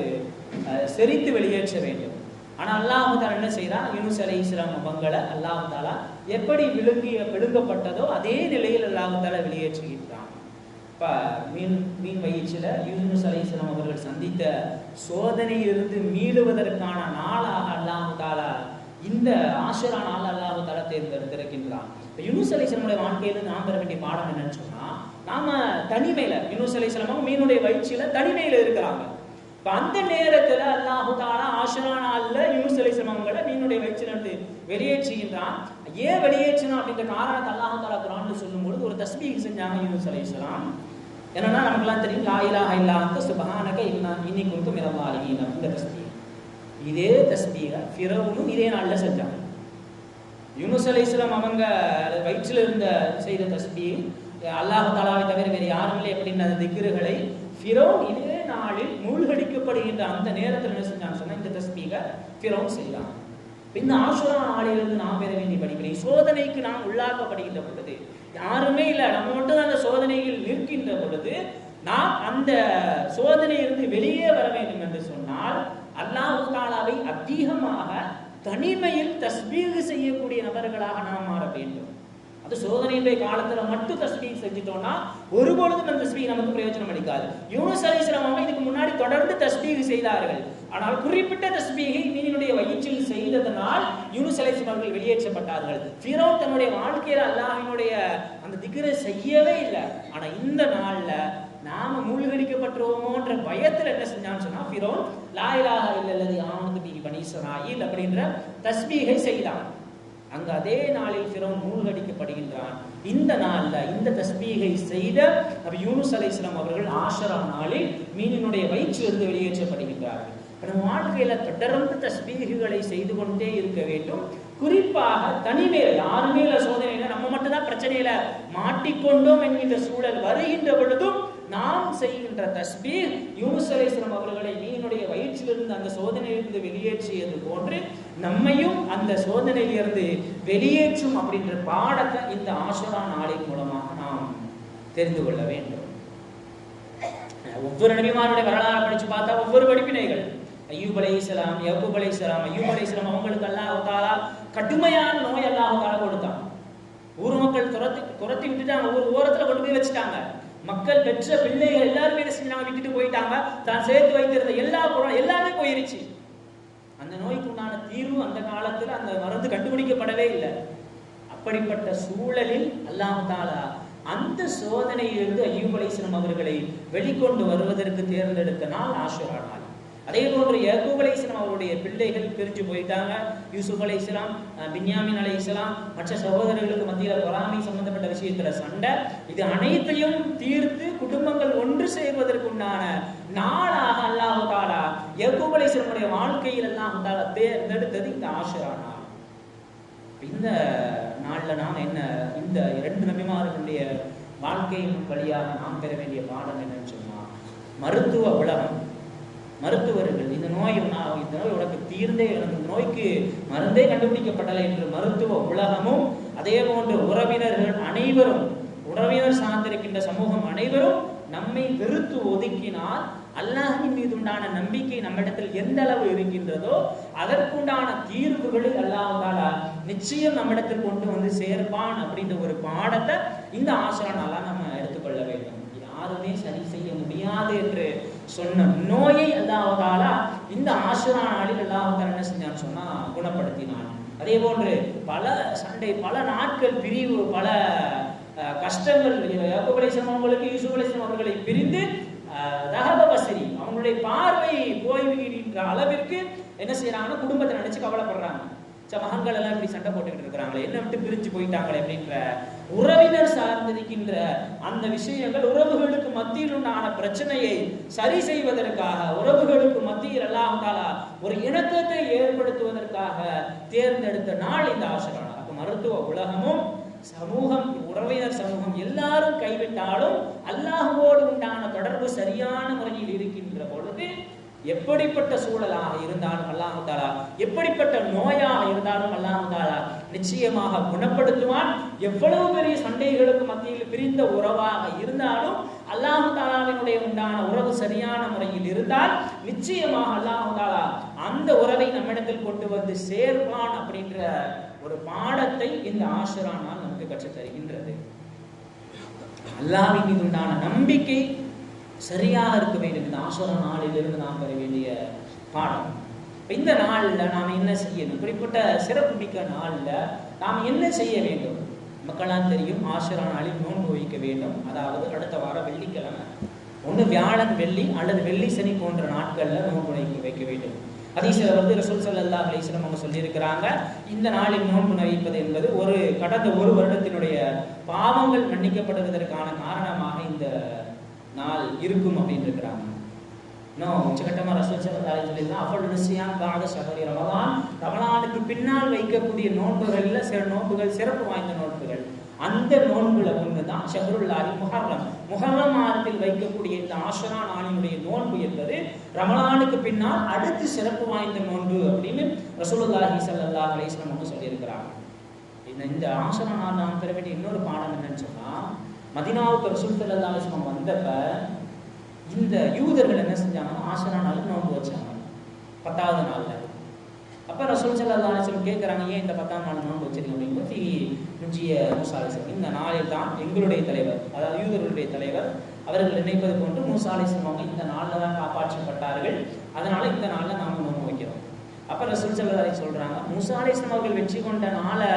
செரித்து வெளியேற்ற வேண்டும். ஆனால் அல்லாஹ் தஆலா என்ன செய்யறான், யூனுஸ் அலைஹிஸ்ஸலாம் அவங்களை அல்லாஹ் தஆலா எப்படி விழுங்கப்பட்டதோ அதே நிலையில் அல்லாஹ் தஆலா வெளியேற்றுகின்றான். இப்ப மீன் வயிற்றில யூனுஸ் அலைஹிஸ்ஸலாம் அவர்கள் சந்தித்த சோதனையிலிருந்து மீளுவதற்கான நாளாக அல்லாஹ் தஆலா இந்த ஆஷுரா நாள் அல்லாஹ் தஆலா தேர்ந்தெடுத்திருக்கின்றான். யூனுஸ் அலைஹிஸ்ஸலாமுடைய வாழ்க்கையில நாம் பெற வேண்டிய பாடம் என்னன்னு சொன்னா, நாம தனிமையில யூனுஸ் அலைஹிஸ்ஸலாம் மீனுடைய வயிற்றில தனிமையில இருக்கிறாங்க. இப்ப அந்த நேரத்துல அல்லாஹ் தஆலா ஆஷுரா நாள்ல யூனுஸ் அலைஹிஸ்ஸலாமுங்களை மீனுடைய வயிற்றிலிருந்து வெளியேற்றுகின்றான். ஏன் வெளியேற்றினா அப்படின்ற காரணத்தை அல்லாஹ் தஆலா குர்ஆன்ல சொல்லும்போது ஒரு தஸ்பீஹ் செஞ்சாங்க யூனுஸ் அலைஹிஸ்ஸலாம். என்னன்னா நமக்குலாம் தெரியும், லா இலாஹா இல்லா அன்த சுப்ஹானக இன்னி குன்து மினல் ஸாலிமீன் இந்த தஸ்பீஹ். இதே தஸ்பீஹ ஃபிரௌனும் இதே நாள்ல செஞ்சாங்க. யூனுஸ் அலைஹிஸ்ஸலாம் அவங்க வயிற்றில் இருந்த செய்த தஸ்பீஹ் அல்லாஹ் தஆலாவை தவிர வேறு யாரும் இல்லை அப்படின்ற அந்த திக்ருகளை ஃபிரௌன் இதே நாளில் மூழ்கடிக்கப்படுகின்ற அந்த நேரத்தில் என்ன செஞ்சாங்க சொன்னா இந்த தஸ்பீஹ ஃபிரௌன் செய்யலாம். இந்த ஆஷுரா நாளிலிருந்து நாம் பெற வேண்டிய படிப்பினை, சோதனைக்கு நாம் உள்ளாக்கப்படுகின்ற பொழுது, யாருமே இல்லை நம்ம மட்டும் அந்த சோதனையில் நிற்கின்ற பொழுது நாம் அந்த சோதனையிலிருந்து வெளியே வர வேண்டும் என்று சொன்னால் அல்லாஹ் தஆலாவை அதிகமாக தனிமையில் தஸ்பீஹ் செய்யக்கூடிய நபர்களாக நாம் மாற வேண்டும். அது சோதனையுடைய காலத்துல மட்டும் தஸ்பீஹ் செஞ்சிட்டோம்னா ஒருபொழுதும் அந்த தஸ்பீஹ் நமக்கு பிரயோஜனம் அளிக்காது. யூனுஸ் அலைஹிஸ்ஸலாம் அவங்க இதுக்கு முன்னாடி தொடர்ந்து தஸ்பீஹ் செய்தார்கள். ஆனால் குறிப்பிட்ட தஸ்பீஹை மீனுடைய வயிற்றில் செய்ததனால் யூனுஸ் அலைஹிஸ்ஸலாம் அவர்கள் வெளியேற்றப்பட்டார்கள். ஃபிரௌன் தன்னுடைய வாழ்க்கையில அல்லாஹ்வினுடைய அந்த திக்ரை செய்யவே இல்லை. ஆனா இந்த நாள்ல நாம மூழ்கடிக்கப்பட்டுருவோமோன்ற பயத்துல என்ன செஞ்சான்னு சொன்னா ஃபிரௌன் லா இலாஹா இல்லல்லதி ஆமனது பிஹி பனீ இஸ்ராயீல் அப்படின்ற தஸ்பீஹை செய்தான். அங்க அதே நாளில் ஃபிரௌன் மூழ்கடிக்கப்படுகின்றான். இந்த நாள்ல இந்த தஸ்பீஹை செய்த நபி யூனுஸ் அலைஹிஸ்ஸலாம் அவர்கள் ஆஷுரா நாளில் மீனினுடைய வயிற்றிலிருந்து வெளியேற்றப்படுகின்றார்கள். நம்ம வாழ்க்கையில தொடர்ந்து தஸ்பீஹுகளை செய்து கொண்டே இருக்க வேண்டும். குறிப்பாக தனிமையில யாருமே இல்ல சோதனையில நம்ம மட்டும்தான் பிரச்சனையில மாட்டிக்கொண்டோம் என்கின்ற சூழல் வருகின்ற பொழுதும் நாம் செய்கின்ற தஸ்பீஹ் யூனுஸ் அலைஹிஸ்ஸலாம் அவர்களை மீனுடைய வயிற்றிலிருந்து அந்த சோதனையிலிருந்து வெளியேற்றியது போன்று நம்மையும் அந்த சோதனையிலிருந்து வெளியேற்றும் அப்படின்ற பாடத்தை இந்த ஆஷுரா நாளின் மூலமாக நாம் தெரிந்து கொள்ள வேண்டும். ஒவ்வொரு நபிமாருடைய வரலாறு படிச்சு பார்த்தா ஒவ்வொரு படிப்பினைகள். அய்யூப் அலைஹிஸ்ஸலாம், யக்கூப் அலைஹிஸ்ஸலாம், அய்யூப் அலைஹிஸ்ஸலாம் அவங்களுக்கு அல்லாஹ் தஆலா கடுமையான நோய் அல்லாஹ் தஆலா கொடுத்தான். ஊர் மக்கள் துரத்தி விட்டுட்டாங்க, ஒரு ஓரத்துல கொண்டு போய் வச்சுட்டாங்க. மக்கள் பெற்ற பிள்ளைகள் எல்லாருமே என்ன செஞ்சாங்க, விட்டுட்டு போயிட்டாங்க. தான் சேர்த்து வைத்திருந்த எல்லா பொருளும் எல்லாமே போயிருச்சு. அந்த நோய்க்கு உண்டான தீர்வு அந்த காலத்துல அந்த மருந்து கண்டுபிடிக்கப்படவே இல்லை. அப்படிப்பட்ட சூழலில் அல்லாஹ் தஆலா அந்த சோதனையிலிருந்து அய்யூப் அலைஹிஸ்ஸலாம் அவர்களை வெளிக்கொண்டு வருவதற்கு தேர்ந்தெடுத்த நாள் ஆஷுரா நாள். அதே போன்று யக்கூப் அலைஹிஸ்ஸலாம் அவருடைய பிள்ளைகள் பிரிஞ்சு போயிட்டாங்க. யூசுப் அலைஹிஸ்ஸலாம், பின்யாமின் அலைஹிஸ்ஸலாம், மற்ற சகோதரர்களுக்கு மத்தியில் பொறாமை சம்பந்தப்பட்ட விஷயத்துல சண்டை, இது அனைத்தையும் தீர்த்து குடும்பங்கள் ஒன்று சேர்வதற்குண்டான நாளாக அல்லாஹ் தஆலா யக்கூப் அலைஹிஸ்ஸலாமுடைய வாழ்க்கையில் அல்லாஹ் தஆலா தேர்ந்தெடுத்தது இந்த ஆஷுரா நாள். இந்த நாள்ல நாம் என்ன, இந்த இரண்டு நபிமார்களுடைய வாழ்க்கையின் வழியாக நாம் பெற வேண்டிய பாடம் என்னன்னு சொன்னா, மருத்துவ உலகம், மருத்துவர்கள் இந்த நோய் உனக்கு தீர்ந்தே, எனக்கு நோய்க்கு மருந்தே கண்டுபிடிக்கப்படலை என்று மருத்துவ உலகமும், அதே போன்று உறவினர்கள் அனைவரும், உறவினர் சார்ந்திருக்கின்ற சமூகம் அனைவரும் நம்மை வெறுத்து ஒதுக்கினால் அல்லாஹ்வின் மீது உண்டான நம்பிக்கை நம்மிடத்தில் எந்த அளவு இருக்கின்றதோ அதற்குண்டான தீர்வுகளை அல்லாஹ் தஆலா நிச்சயம் நம்மிடத்தில் கொண்டு வந்து சேர்ப்பான் அப்படின்ற ஒரு பாடத்தை இந்த ஆஷுரா நாளாக நம்ம எடுத்துக்கொள்ள வேண்டும். யாருமே சரி செய்ய முடியாது என்று சொன்ன நோயை அல்லாஹ் தஆலா இந்த ஆஷுரா நாளில் அல்லாஹ் தஆலா என்ன செஞ்சான்னு சொன்னா குணப்படுத்தினான். அதே போன்று பல சண்டை, பல நாட்கள் பிரிவு, பல கஷ்டங்கள் யாக்கூப் அலைஹிஸ்ஸலாம் அவங்களுக்கு யூசுப் அலைஹிஸ்ஸலாம் அவர்களை பிரிந்து ரஹப பஸ்ரி அவங்களுடைய பார்வை போய்விடுகின்ற அளவிற்கு என்ன செய்யறாங்கன்னா குடும்பத்தை நினைச்சு கவலைப்படுறாங்க. மகன்கள் எல்லாம் இப்படி சண்டை போட்டுக்கிட்டு இருக்கிறாங்களே, என்ன விட்டு பிரிஞ்சு போயிட்டாங்களே அப்படின்ற உறவினர் சார்ந்திருக்கின்ற அந்த விஷயங்கள், உறவுகளுக்கு மத்தியில் உண்டான பிரச்சனையை சரி செய்வதற்காக, உறவுகளுக்கு மத்தியில் அல்லாஹ் தஆலா ஒரு இணக்கத்தை ஏற்படுத்துவதற்காக தேர்ந்தெடுத்த நாள் இந்த ஆஷுரா நாள். அப்ப மருத்துவ உலகமும் சமூகம், உறவினர் சமூகம் எல்லாரும் கைவிட்டாலும் அல்லாஹ்வோடு உண்டான தொடர்பு சரியான முறையில் இருக்கின்ற பொழுது எப்படிப்பட்ட சூழலாக இருந்தாலும் அல்லாஹ் தஆலா, எப்படிப்பட்ட நோயாக இருந்தாலும் அல்லாஹ் தஆலா நிச்சயமாக குணப்படுத்துவான். எவ்வளவு பெரிய சண்டைகளுக்கு மத்தியில் பிரிந்த உறவாக இருந்தாலும் அல்லாஹ் தஆலாவினுடைய உண்டான உறவு சரியான முறையில் இருந்தால் நிச்சயமாக அல்லாஹ் தஆலா அந்த உறவை நம்மிடத்தில் கொண்டு வந்து சேர்ப்பான் அப்படின்ற ஒரு பாடத்தை இந்த ஆஷுரா நாள் நமக்கு கற்றுத் தருகின்றது. அல்லாஹ்வின் மீது உண்டான நம்பிக்கை சரியாக இருக்க வேண்டும். இந்த ஆஷுரா நாளிலிருந்து நாம் பெற வேண்டிய பாடம். இந்த நாள்ல நாம் என்ன செய்யணும்? இப்படிப்பட்ட சிறப்பு மிக்க நாள்ல நாம் என்ன செய்ய வேண்டும்? மக்களால் தெரியும், ஆஷுரா நாளில் நோன்பு வைக்க வேண்டும். அதாவது அடுத்த வாரம் வெள்ளிக்கிழமை, ஒன்று வியாழன் வெள்ளி அல்லது வெள்ளி சனி போன்ற நாட்கள்ல நோன்பு வைக்க வேண்டும். ஹதீஸ்ல வந்து ரசூல் ஸல்லல்லாஹு அலைஹி வஸல்லம் அவங்க சொல்லியிருக்கிறாங்க, இந்த நாளில் நோன்பு வைப்பது என்பது கடந்த ஒரு வருடத்தினுடைய பாவங்கள் மன்னிக்கப்படுவதற்கான காரணமாக இந்த நாள் இருக்கும் அப்படின்னு இருக்கிறாங்க. இன்னும் உச்சகட்டமாக ரசூல் ஸல்லல்லாஹு அலைஹி வஸல்லம் அஃபல் நிஸ்யான் பாத ஷஹரி ரமலான், ரமலானுக்கு பின்னால் வைக்கக்கூடிய நோன்புகள்ல சில நோன்புகள் சிறப்பு வாய்ந்த நோன்புகள். அந்த நோன்புல ஒன்றுதான் ஷஹ்ருல்லாஹி முஹர்ரம். முஹர்ரம் மாதத்தில் வைக்கக்கூடிய இந்த ஆஷுரா நாளினுடைய நோன்பு என்பது ரமலானுக்கு பின்னால் அடுத்து சிறப்பு வாய்ந்த நோன்பு அப்படின்னு ரசூலுல்லாஹி ஸல்லல்லாஹு அலைஹி வஸல்லம் சொல்லியிருக்கிறாங்க. இந்த ஆஷுரா நாள் நாம் பெற வேண்டிய இன்னொரு பாடம் என்னன்னு சொன்னா, மதீனாவுக்கு ரசூல் ஸல்லல்லாஹு அலைஹி வஸல்லம் வந்தப்ப இந்த யூதர்கள் என்ன செஞ்சாங்கன்னா ஆஷுரா நாளுக்கு நோன்பு வச்சாங்க 10வது நாள்ல. அப்ப ரசூல் ஸல்லல்லாஹு அலைஹி வஸல்லம் கேட்குறாங்க, ஏன் இந்த 10ஆம் நாள் நோன்பு வச்சிருக்கீங்க அப்படின்னு. நுஜிய மூசா அலைஹிஸ்ஸலாம், இந்த நாளில் தான் எங்களுடைய தலைவர், அதாவது யூதர்களுடைய தலைவர், அவர்கள் நினைப்பது போன்று மூசா அலைஹிஸ்ஸலாம் அவங்க இந்த நாளில் தான் காப்பாற்றப்பட்டார்கள், அதனால இந்த நாளில் நாம நோன்பு வைக்கிறோம். அப்ப ரசூல் ஸல்லல்லாஹு அலைஹி சொல்றாங்க, மூசா அலைஹிஸ்ஸலாம் அவர்கள் வெற்றி கொண்ட நாளை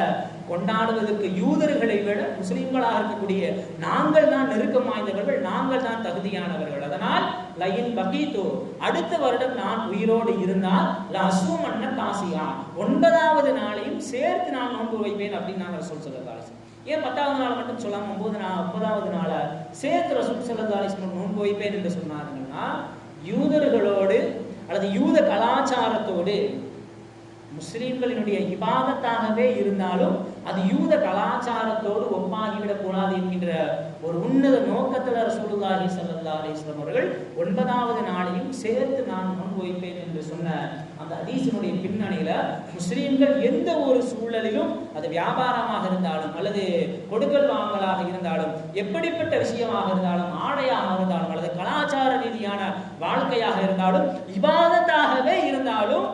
கொண்டாடுவதற்கு யூதர்களை விட முஸ்லிம்களாக இருக்கக்கூடிய நாங்கள் தான் நெருக்கம் வாய்ந்தவர்கள், நாங்கள் தான் தகுதியானவர்கள். அதனால் லயின் பகீதோ, அடுத்த வருடம் நான் உயிரோடு இருந்தால் லசும் அன்ன தாசியா, 9வது நாளையும் சேர்த்து நான் நோன்பு வைப்பேன் அப்படின்னு நாங்கள் ரசூல் ஸல்லல்லாஹு அலைஹி வஸல்லம். ஏன் 10வது நாள் மட்டும் சொல்லாம 9வது நாளை சேர்த்து ரசூல் ஸல்லல்லாஹு அலைஹி வஸல்லம் நோன்பு வைப்பேன் என்று சொன்னாங்கன்னா, யூதர்களோடு அல்லது யூத கலாச்சாரத்தோடு முஸ்லிம்களினுடைய இபாதத்தாகவே இருந்தாலும் அது யூத கலாச்சாரத்தோடு ஒப்பாகிவிடக் கூடாது என்கின்ற ஒரு உன்னத நோக்கத்தில் ரசூலுல்லாஹி ஸல்லல்லாஹு அலைஹி வஸல்லம் அவர்கள் 9வது நாளையும் சேர்த்து நான் நோன்பு வைப்பேன் என்று சொன்ன அந்த ஹதீஸினுடைய பின்னணியில முஸ்லிம்கள் எந்த ஒரு சூழலிலும், அது வியாபாரமாக இருந்தாலும் அல்லது கொடுக்கல் வாங்கலாக இருந்தாலும், எப்படிப்பட்ட விஷயமாக இருந்தாலும், ஆடையாக இருந்தாலும் அல்லது கலாச்சார ரீதியான வாழ்க்கையாக இருந்தாலும், இபாதத்தாகவே இருந்தாலும்,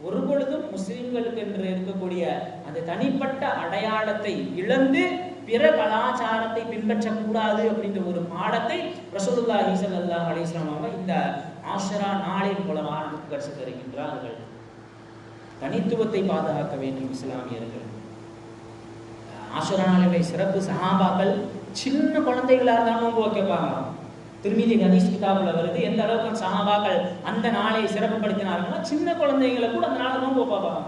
ஒரு பொழுதும் முஸ்லிம்களுக்கு என்று இருக்கக்கூடிய அந்த தனிப்பட்ட அடையாளத்தை இழந்து பிற கலாச்சாரத்தை பின்பற்றக்கூடாது அப்படின்ற ஒரு பாடத்தை ரசூலுல்லாஹி ஸல்லல்லாஹு அலைஹி வஸல்லம் அவங்க இந்த ஆஷுரா நாளின் மூலமாக நமக்கு கற்றுத் தருகின்றார்கள். தனித்துவத்தை பாதுகாக்க வேண்டும் இஸ்லாமியர்கள். ஆஷுரா நாளினுடைய சிறப்பு, சஹாபாக்கள் சின்ன குழந்தைகளா இருந்தாலும் நோன்பு வைக்கப்பாங்க. திருமிதி ஹதீஸ் கிதாபுல வருது, எந்த அளவுக்கு சஹாபாக்கள் அந்த நாளை சிறப்புப்படுத்தினார்கள்னா, சின்ன குழந்தைகளை கூட அந்த நாளை நோன்பு வைப்பாங்க.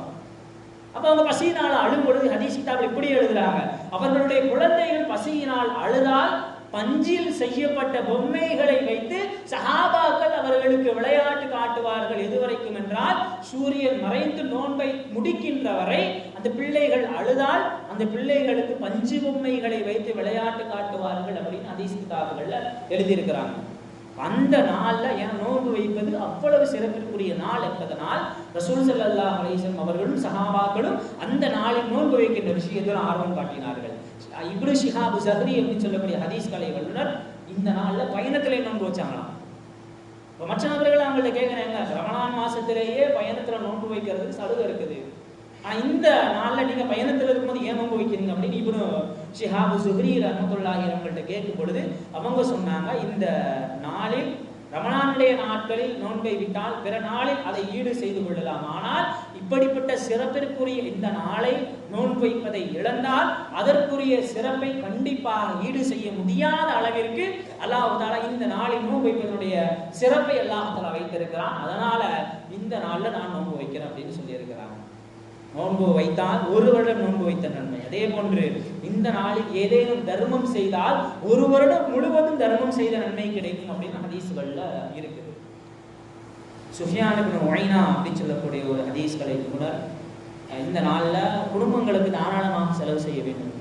அப்ப அவங்க பசியினால் அழும் பொழுது ஹதீஸ் கிதாபுல இப்படி எழுதுறாங்க, அவர்களுடைய குழந்தைகள் பசியினால் அழுதால் பஞ்சில் செய்யப்பட்ட பொம்மைகளை வைத்து சஹாபாக்கள் அவர்களுக்கு விளையாட்டு காட்டுவார்கள். எதுவரைக்கும் என்றால், சூரியன் மறைந்து நோன்பை முடிக்கின்ற வரை அந்த பிள்ளைகள் அழுதால் அந்த பிள்ளைகளுக்கு பஞ்சு பொம்மைகளை வைத்து விளையாட்டு காட்டுவார்கள் அப்படின்னு ஹதீஸ் கிதாபுகள்ல எழுதியிருக்கிறாங்க. அந்த நாள்ல ஏன் நோன்பு வைப்பது அவ்வளவு சிறப்பிற்குரிய நாள் என்பதனால் ரசூல் ஸல்லல்லாஹு அலைஹி வஸல்லம் அவர்களும் சஹாபாக்களும் அந்த நாளில் நோன்பு வைக்கின்ற விஷயத்தில் ஆர்வம் காட்டினார்கள். இப்னு ஷிஹாப் ஸஹ்ரி அப்படின்னு சொல்லக்கூடிய ஹதீஸ் கலை வல்லுநர் இந்த நாள்ல பயணத்திலே நோன்பு வச்சாங்களாம். இப்போ மற்ற நபர்கள் அவங்கள்ட்ட கேட்குறாங்க, ரமலான் மாசத்திலேயே பயணத்துல நோன்பு வைக்கிறதுக்கு சலுகை இருக்குது, இந்த நாள்ல நீங்க பயணத்தில் இருக்கும்போது ஏன் நோன்பு வைக்கிறீங்க அப்படின்னு இப்னு ஷிஹாப் ஸஹ்ரி ரஹ்மத்துல்லாஹி அவங்கள்ட்ட கேட்கும் பொழுது அவங்க சொன்னாங்க, இந்த நாளில் ரமலானுடைய நாட்களில் நோன்பை விட்டால் பிற நாளில் அதை ஈடு செய்து கொள்ளலாம், ஆனால் இப்படிப்பட்ட சிறப்பிற்குரிய இந்த நாளை நோன்பு வைப்பதை இழந்தால் அதற்குரிய சிறப்பை கண்டிப்பாக ஈடு செய்ய முடியாத அளவிற்கு அல்லாஹ் தஆலா இந்த நாளில் நோன்பு வைப்பதனுடைய சிறப்பை அல்லாஹ் தஆலா வைத்திருக்கிறான். அதனால இந்த நாள்ல நான் நோன்பு வைக்கிறேன் அப்படின்னு சொல்லியிருக்கிறாங்க. நோன்பு வைத்தால் ஒரு வருடம் நோன்பு வைத்த நன்மை. அதே போன்று இந்த நாளில் ஏதேனும் தர்மம் செய்தால் ஒரு வருடம் முழுவதும் தர்மம் செய்த நன்மை கிடைக்கும் அப்படின்னு ஹதீஸ்கள்ல இருக்குது. சுஃபியான் இப்னு உவைனா அப்படின்னு சொல்லக்கூடிய ஒரு ஹதீஸ் கலை நிபுணர் இந்த நாள்ல குடும்பங்களுக்கு தாராளமாக செலவு செய்ய வேண்டும்.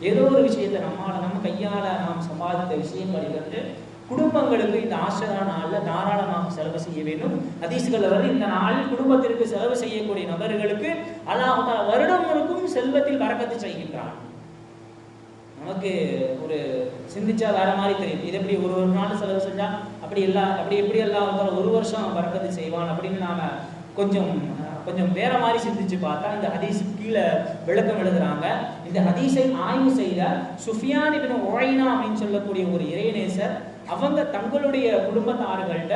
ஏதோ ஒரு விஷயத்தை நம்ம கையால நாம் சம்பாதித்த விஷயங்களிலிருந்து குடும்பங்களுக்கு இந்த ஆஷுரா நாள்ல தாராளமாக செலவு செய்ய வேண்டும். ஹதீஸ்கள் வரை இந்த நாளில் குடும்பத்திற்கு செலவு செய்யக்கூடிய நபர்களுக்கு அல்லாஹ் தஆலா வருடம் முழுக்கும் செல்வத்தில் பரக்கத்து செய்கின்றான். நமக்கு ஒரு சிந்திச்சா வேற மாதிரி தெரியும், இது எப்படி ஒரு நாள் செலவு செஞ்சா அப்படி எப்படி எல்லாம் ஒரு வருஷம் பரக்கத்து செய்வான் அப்படின்னு நாம கொஞ்சம் வேற மாதிரி சிந்திச்சு பார்த்தா இந்த ஹதீஸ் கீழே விளக்கம் எழுதுறாங்க. இந்த ஹதீஸை ஆய்வு செய்த சுஃபியான் இப்னு உவைனா அப்படின்னு சொல்லக்கூடிய ஒரு இறைநேசர் அவங்க தங்களுடைய குடும்பத்தார்கள்ட்ட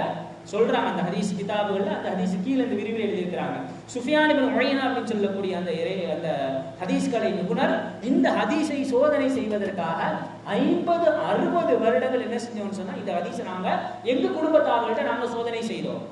சொல்றாங்க, அந்த ஹதீஸ் கிதாபுகள்ல அந்த ஹதீஸ் கீழே இந்த விரிவில் எழுதியிருக்கிறாங்க, சுஃபியான் இப்னு உயைனா அப்படின்னு சொல்லக்கூடிய அந்த ஹதீஸ்களை நிபுணர் இந்த ஹதீஸை சோதனை செய்வதற்காக 50-60 வருடங்கள் என்ன செஞ்சோம்னு சொன்னா இந்த ஹதீஸை நாங்க எங்க குடும்பத்தார்கள்ட்ட நாங்க சோதனை செய்தோம்.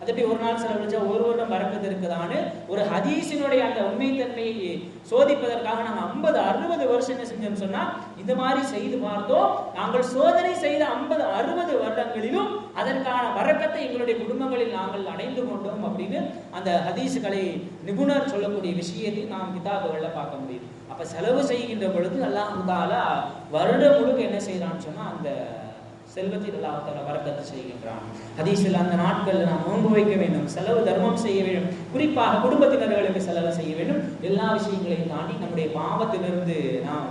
அதுபடி ஒரு நாள் செலவழிச்சா ஒரு வருடம் பறக்கத்து இருக்குதான்னு ஒரு ஹதீஸினுடைய அந்த உண்மைத்தன்மையை சோதிப்பதற்காக நாங்கள் 50-60 வருஷம் என்ன செஞ்சோம்னு சொன்னா இந்த மாதிரி செய்து பார்த்தோம். நாங்கள் சோதனை செய்த 50-60 வருடங்களிலும் அதற்கான பறக்கத்தை எங்களுடைய குடும்பங்களில் நாங்கள் அடைந்து கொண்டோம் அப்படின்னு அந்த ஹதீஸுகளை நிபுணர் சொல்லக்கூடிய விஷயத்தை நாம் கிதாபுகளில் பார்க்க முடியுது. அப்ப செலவு செய்கின்ற பொழுது அல்லாஹ் தஆலா வருடம் முழுக்க என்ன செய்யறான்னு சொன்னா அந்த செல்வத்தில் அல்லாஹ் தஆலா பரக்கத்து செய்கின்றான். ஹதீஸில் அந்த நாட்களில் நாம் நோன்பு வைக்க வேண்டும், செலவு தர்மம் செய்ய வேண்டும், குறிப்பாக குடும்பத்தினர்களுக்கு செலவு செய்ய வேண்டும். எல்லா விஷயங்களையும் தாண்டி நம்முடைய பாவத்திலிருந்து நாம்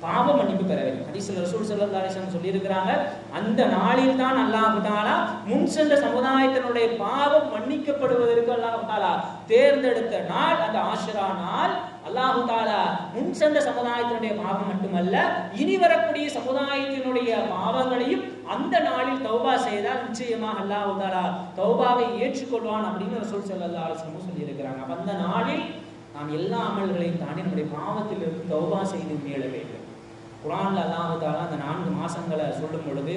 பாவ மன்னிப்பு பெற வேண்டும். ஹதீஸில் ரசூல் ஸல்லல்லாஹு அலைஹி வஸல்லம் சொல்லி இருக்கிறாங்க, அந்த நாளில் தான் அல்லாஹ் தஆலா முன் சென்ற சமுதாயத்தினுடைய பாவம் மன்னிக்கப்படுவதற்கு அல்லாஹ் தஆலா தேர்ந்தெடுத்த நாள் அந்த ஆஷுரா நாள். அல்லாஹ் தஆலா முன் சென்ற சமுதாயத்தினுடைய பாவம் மட்டுமல்ல, இனி வரக்கூடிய சமுதாயத்தினுடைய பாவங்களையும் அந்த நாளில் தௌபா செய்தால் நிச்சயமாக அல்லாஹ் தஆலா தௌபாவை ஏற்றுக்கொள்வான் அப்படின்னு ரசூல் ஸல்லல்லாஹு அலைஹி வஸல்லம் சொல்லி இருக்கிறாங்க. அப்ப அந்த நாளில் நாம் எல்லா அமல்களையும் தாண்டி நம்முடைய பாவத்திலிருந்து தௌபா செய்து மீள வேண்டும். குர்ஆன்ல அல்லாஹ் தஆலா அந்த 4 மாசங்களை சொல்லும் பொழுது,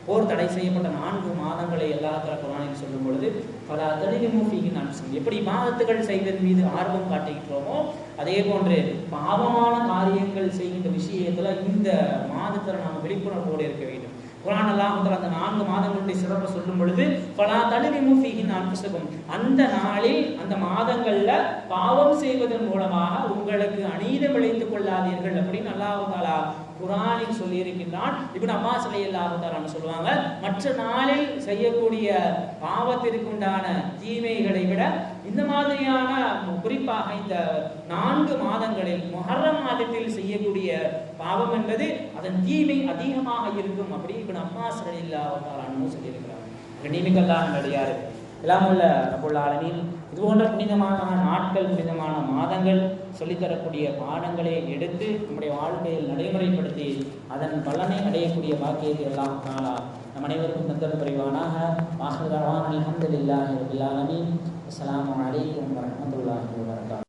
போர் தடை செய்யப்பட்ட 4 மாதங்களை அல்லாஹ் தஆலா குர்ஆனில் சொல்லும் பொழுது பல தலிமு ஃபீஹி அன்ஃபுஸுக்கும், எப்படி இபாதத்துகள் செய்வதன் மீது ஆர்வம் காட்டுகிறோமோ அதே போன்று பாவமான காரியங்கள் செய்கின்ற விஷயத்துல இந்த மாதத்துல நாம் விழிப்புணர்வோடு இருக்க வேண்டும். குர்ஆன் அல்லாஹ் அந்த 4 மாதங்களுடைய சிறப்பை சொல்லும் பொழுது பலா தலிமு ஃபீஹி அன்ஃபுஸுக்கும், அந்த நாளில் அந்த மாதங்கள்ல பாவம் செய்வதன் மூலமாக உங்களுக்கு அநீதம் விளைத்துக் கொள்ளாதீர்கள் அப்படின்னு அல்லாஹ் தஆலா குர்ஆனில் சொல்லி இருக்கின்றான். இப்னு அப்பாஸ் ரலியல்லாஹு தஆலா சொல்லுவாங்க, மற்ற நாளில் செய்யக்கூடிய பாவத்திற்கு உண்டான தீமைகளை விட இந்த மாதிரியான குறிப்பாக இந்த 4 மாதங்களில் முஹர்ரம் மாதத்தில் செய்யக்கூடிய பாவம் என்பது அதன் தீமை அதிகமாக இருக்கும் அப்படி இப்னு அப்பாஸ் ரலியல்லாஹு தஆலா சொல்லி இருக்கிறாங்க. கண்ணியமிக்கல்லாஹ் நல்லடியார் எல்லாமுள்ள ரப்புல் ஆலமீன் இது போன்ற புனிதமான நாட்கள், புனிதமான மாதங்கள் சொல்லித்தரக்கூடிய பாடங்களை எடுத்து நம்முடைய வாழ்க்கையில் நடைமுறைப்படுத்தி அதன் பலனை அடையக்கூடிய பாக்கியத்தை அல்லாஹ் தஆலா நம் அனைவருக்கும் தந்தல் புரிவானாக. ஆஹிரு தஅவானா அல்ஹம்துலில்லாஹி ரப்பில் ஆலமீன். அஸ்ஸலாமு அலைக்கும் வரஹ்மத்துல்லாஹி வபரகாத்துஹு.